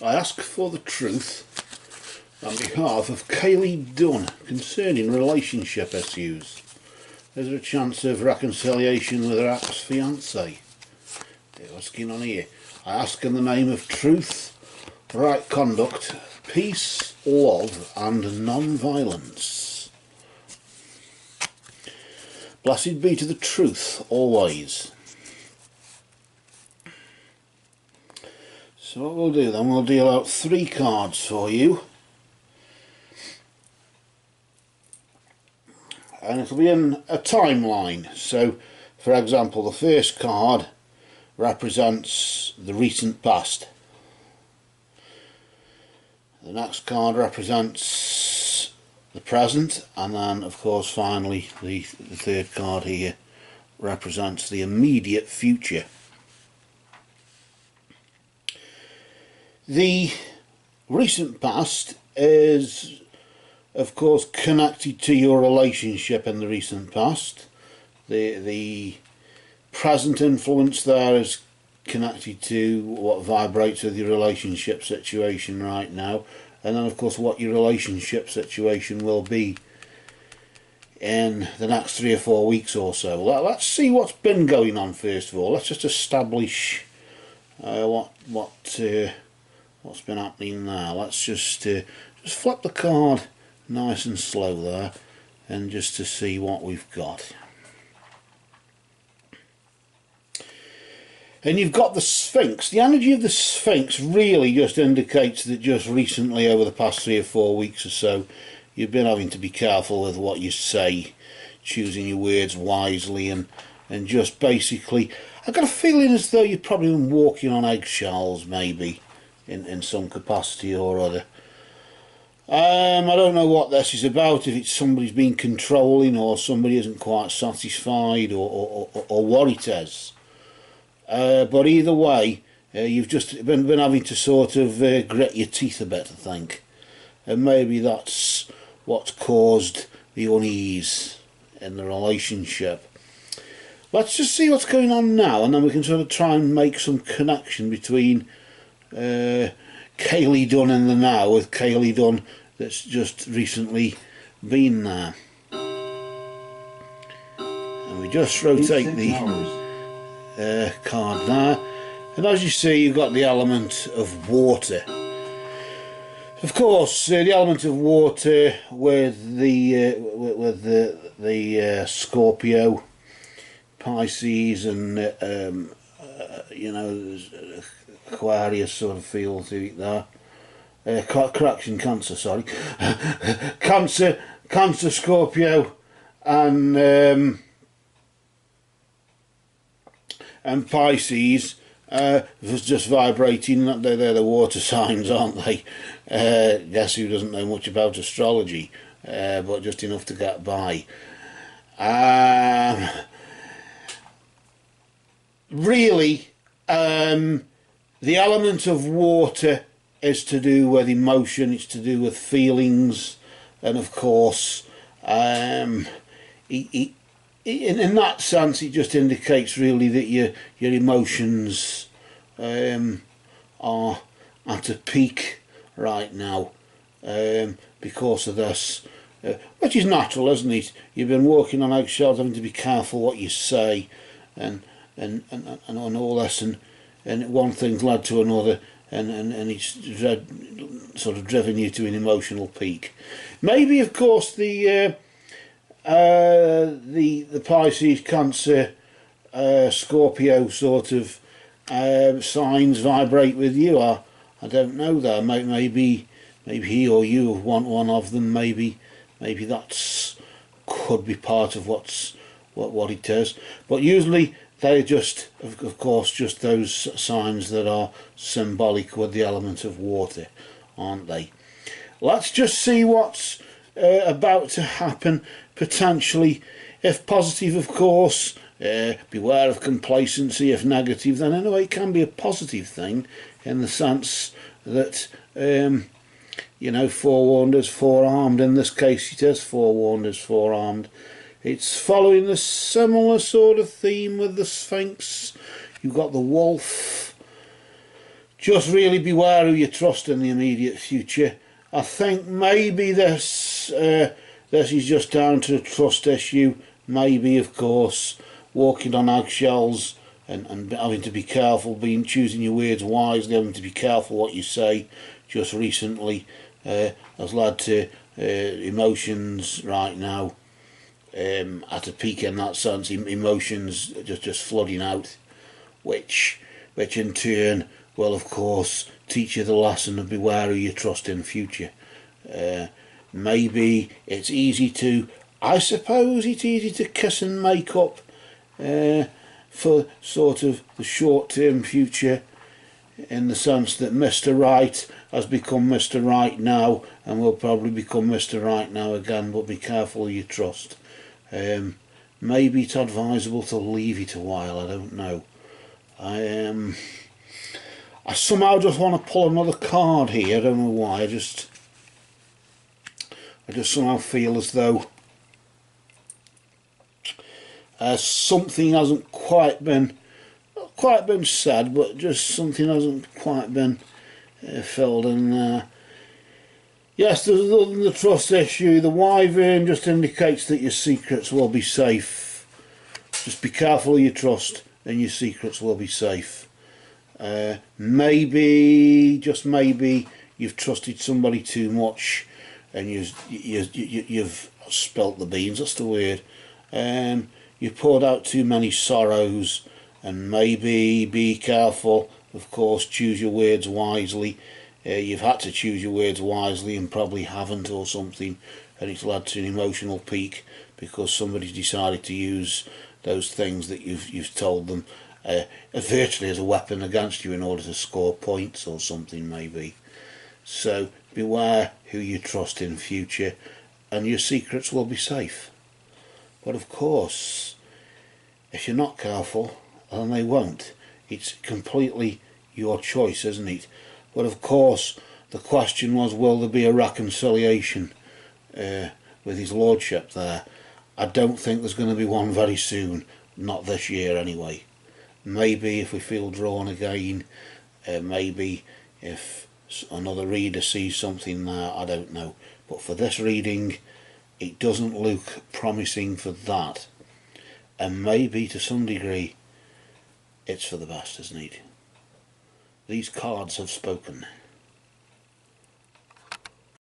I ask for the truth on behalf of Kaylee Dunn concerning relationship issues. Is there a chance of reconciliation with her ex-fiancé? What's going on here? I ask in the name of truth, right conduct, peace, love and non-violence. Blessed be to the truth always. So what we'll do then, we'll deal out 3 cards for you. And it'll be in a timeline. So, for example, the first card represents the recent past. The next card represents the present, and then, of course, finally, the third card here represents the immediate future. The recent past is, of course, connected to your relationship in the recent past. The present influence there is connected to what vibrates with your relationship situation right now, and then of course what your relationship situation will be in the next 3 or 4 weeks or so. Let's see what's been going on first of all. Let's just establish what's been happening now. Let's just flip the card nice and slow there, and just to see what we've got. And you've got the Sphinx. The energy of the Sphinx really just indicates that just recently, over the past 3 or 4 weeks or so, you've been having to be careful with what you say, choosing your words wisely, and just basically, I've got a feeling as though you've probably been walking on eggshells, maybe, in some capacity or other. I don't know what this is about, if it's somebody's been controlling or somebody isn't quite satisfied or what it is. But either way, you've just been having to sort of grit your teeth a bit, I think. And maybe that's what's caused the unease in the relationship. Let's just see what's going on now, and then we can sort of try and make some connection between Kaylee Dunn in the now with Kaylee Dunn that's just recently been there. And we just rotate the card there, and as you see, you've got the element of water. Of course, the element of water with the Scorpio, Pisces, and you know, Aquarius sort of feel to it there. Correction, Cancer, sorry. Cancer, Scorpio, and Pisces was just vibrating. They're the water signs, aren't they? Guess who doesn't know much about astrology, but just enough to get by. Really, the element of water is to do with emotion, it's to do with feelings, and of course, in that sense, it just indicates really that your emotions are at a peak right now because of this, which is natural, isn't it? You've been walking on eggshells, having to be careful what you say, and all this, and one thing's led to another, and it's sort of driven you to an emotional peak. Maybe, of course, the Pisces, Cancer, Scorpio sort of signs vibrate with you. I don't know there. Maybe he or you want one of them. Maybe that's could be part of what it is. But usually they're just, of course, just those signs that are symbolic with the element of water, aren't they? Let's just see what's about to happen, potentially. If positive, of course, beware of complacency. If negative, then anyway, it can be a positive thing, in the sense that, you know, forewarned is forearmed. In this case, it is forewarned is forearmed. It's following the similar sort of theme with the Sphinx. You've got the wolf just really beware who you trust in the immediate future. I think maybe this is just down to a trust issue. Maybe, of course, walking on eggshells and having to be careful, choosing your words wisely, having to be careful what you say. Just recently has led to emotions right now at a peak in that sense. Emotions just flooding out, which in turn will, of course, teach you the lesson of beware who you trust in future. Maybe it's easy to, I suppose it's easy to kiss and make up for sort of the short-term future, in the sense that Mr. Right has become Mr. Right now and will probably become Mr. Right now again, but be careful who you trust. Maybe it's advisable to leave it a while, I don't know. I somehow just want to pull another card here, I don't know why, I just somehow feel as though something hasn't quite been said, but just something hasn't quite been filled. And yes, other than the trust issue, the wyvern just indicates that your secrets will be safe. Just be careful who you trust and your secrets will be safe. Maybe, just maybe, you've trusted somebody too much and you've spilt the beans, that's the word. You've poured out too many sorrows, and maybe be careful, of course, choose your words wisely. You've had to choose your words wisely and probably haven't, or something, and it's led to an emotional peak because somebody's decided to use those things that you've told them virtually as a weapon against you in order to score points or something, maybe. So beware who you trust in future and your secrets will be safe. But of course, if you're not careful, then they won't. It's completely your choice, isn't it? But of course, the question was, will there be a reconciliation with his lordship there? I don't think there's going to be one very soon, not this year anyway. Maybe if we feel drawn again, maybe if another reader sees something there, I don't know. But for this reading, it doesn't look promising for that. And maybe to some degree, it's for the best, isn't it? These cards have spoken.